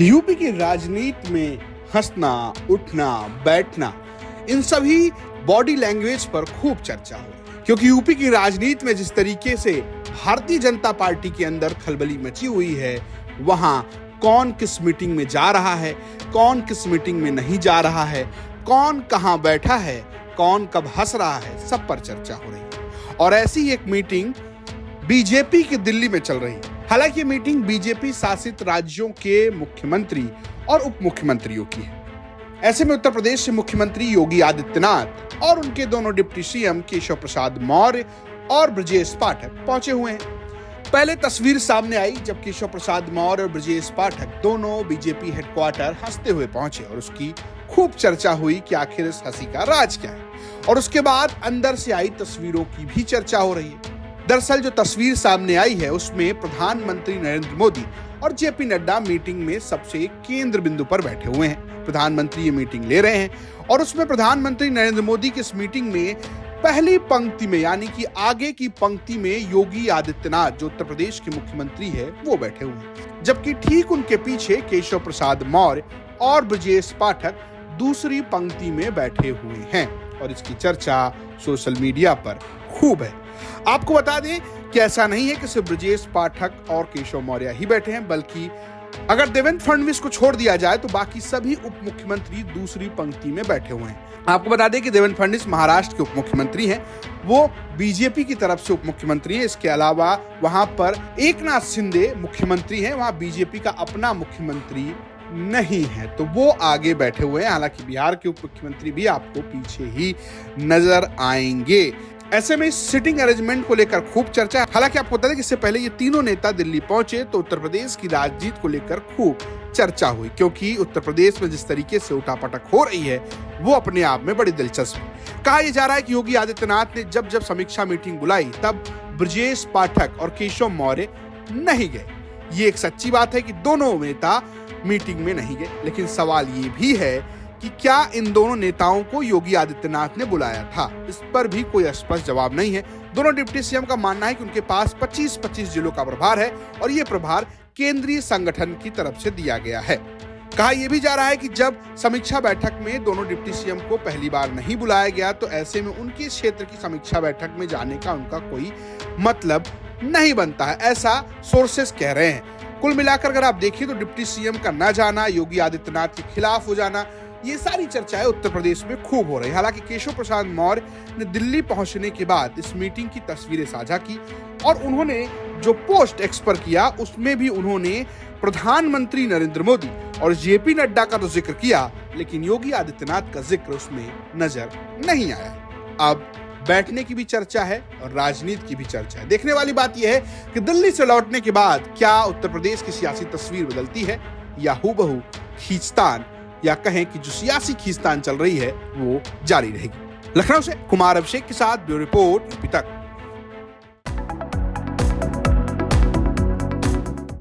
UP की राजनीति में हंसना, उठना, बैठना, इन सभी बॉडी लैंग्वेज पर खूब चर्चा हो, क्योंकि यूपी की राजनीति में जिस तरीके से भारतीय जनता पार्टी के अंदर खलबली मची हुई है, वहां कौन किस मीटिंग में जा रहा है, कौन किस मीटिंग में नहीं जा रहा है, कौन कहां बैठा है, कौन कब हंस रहा है, सब पर चर्चा हो रही है। और ऐसी एक मीटिंग बीजेपी की दिल्ली में चल रही है। हालांकि ये मीटिंग बीजेपी शासित राज्यों के मुख्यमंत्री और उप मुख्यमंत्रियों की है। ऐसे में उत्तर प्रदेश से मुख्यमंत्री योगी आदित्यनाथ और उनके दोनों डिप्टी सीएम केशव प्रसाद मौर्य और ब्रजेश पाठक पहुंचे हुए हैं। पहले तस्वीर सामने आई जब केशव प्रसाद मौर्य और ब्रजेश पाठक दोनों बीजेपी हेडक्वार्टर हंसते हुए पहुंचे और उसकी खूब चर्चा हुई कि आखिर इस हंसी का राज क्या है। और उसके बाद अंदर से आई तस्वीरों की भी चर्चा हो रही है। दरअसल जो तस्वीर सामने आई है उसमें प्रधानमंत्री नरेंद्र मोदी और जेपी नड्डा मीटिंग में सबसे केंद्र बिंदु पर बैठे हुए हैं। प्रधानमंत्री ये मीटिंग ले रहे हैं और उसमें प्रधानमंत्री नरेंद्र मोदी की इस मीटिंग में पहली पंक्ति में यानी कि आगे की पंक्ति में योगी आदित्यनाथ जो उत्तर प्रदेश के मुख्यमंत्री है वो बैठे हुए हैं, जबकि ठीक उनके पीछे केशव प्रसाद मौर्य और ब्रजेश पाठक दूसरी पंक्ति में बैठे हुए हैं। और इसकी चर्चा सोशल मीडिया पर खूब है। आपको बता दें कि ऐसा नहीं है कि सिर्फ ब्रजेश पाठक और केशव मौर्य ही बैठे हैं, बल्कि अगर देवेंद्र फडणवीस को छोड़ दिया जाए तो बाकी सभी उप मुख्यमंत्री दूसरी पंक्ति में बैठे हुए हैं। आपको बता दें कि देवेंद्र फडणवीस महाराष्ट्र के उप मुख्यमंत्री हैं, वो बीजेपी की तरफ से उप मुख्यमंत्री हैं। इसके अलावा वहां पर एकनाथ शिंदे मुख्यमंत्री हैं, वहां बीजेपी का अपना मुख्यमंत्री नहीं है, तो वो आगे बैठे हुए हैं। हालांकि बिहार के उप मुख्यमंत्री भी आपको पीछे ही नजर आएंगे। ऐसे में सिटिंग अरेंजमेंट को लेकर खूब चर्चा है। हालांकि आपको बता दें कि इससे पहले ये तीनों नेता दिल्ली पहुंचे तो उत्तर प्रदेश की राजनीति को लेकर खूब चर्चा हुई, क्योंकि उत्तर प्रदेश में जिस तरीके से उठापटक हो रही है वो अपने आप में बड़ी दिलचस्प है। कहा यह जा रहा है कि योगी आदित्यनाथ ने जब समीक्षा मीटिंग बुलाई तब ब्रजेश पाठक और केशव मौर्य नहीं गए। ये एक सच्ची बात है कि दोनों नेता मीटिंग में नहीं गए, लेकिन सवाल ये भी है कि क्या इन दोनों नेताओं को योगी आदित्यनाथ ने बुलाया था। इस पर भी कोई स्पष्ट जवाब नहीं है। दोनों डिप्टी सीएम का मानना है कि उनके पास 25-25 जिलों का प्रभार है और ये प्रभार केंद्रीय संगठन की तरफ से दिया गया है। कहा यह भी जा रहा है कि जब समीक्षा बैठक में दोनों डिप्टी सीएम को पहली बार नहीं बुलाया गया तो ऐसे में उनके क्षेत्र की समीक्षा बैठक में जाने का उनका कोई मतलब नहीं बनता है, ऐसा सोर्सेस कह रहे हैं। कुल मिलाकर अगर आप देखिए तो डिप्टी सीएम का न जाना, योगी आदित्यनाथ के खिलाफ हो जाना, ये सारी चर्चाएं उत्तर प्रदेश में खूब हो रही है। हालांकि केशव प्रसाद मौर्य ने दिल्ली पहुंचने के बाद इस मीटिंग की तस्वीरें साझा की और उन्होंने जो पोस्ट एक्स पर किया उसमें भी उन्होंने प्रधानमंत्री नरेंद्र मोदी और जेपी नड्डा का तो जिक्र किया, लेकिन योगी आदित्यनाथ का जिक्र उसमें नजर नहीं आया। अब बैठने की भी चर्चा है और राजनीति की भी चर्चा है। देखने वाली बात यह है कि दिल्ली से लौटने के बाद क्या उत्तर प्रदेश की सियासी तस्वीर बदलती है या हूबहू खींचतान या कहें कि जो सियासी खींचतान चल रही है वो जारी रहेगी। लखनऊ से कुमार अभिषेक के साथ ब्यूरो रिपोर्ट यूपी तक।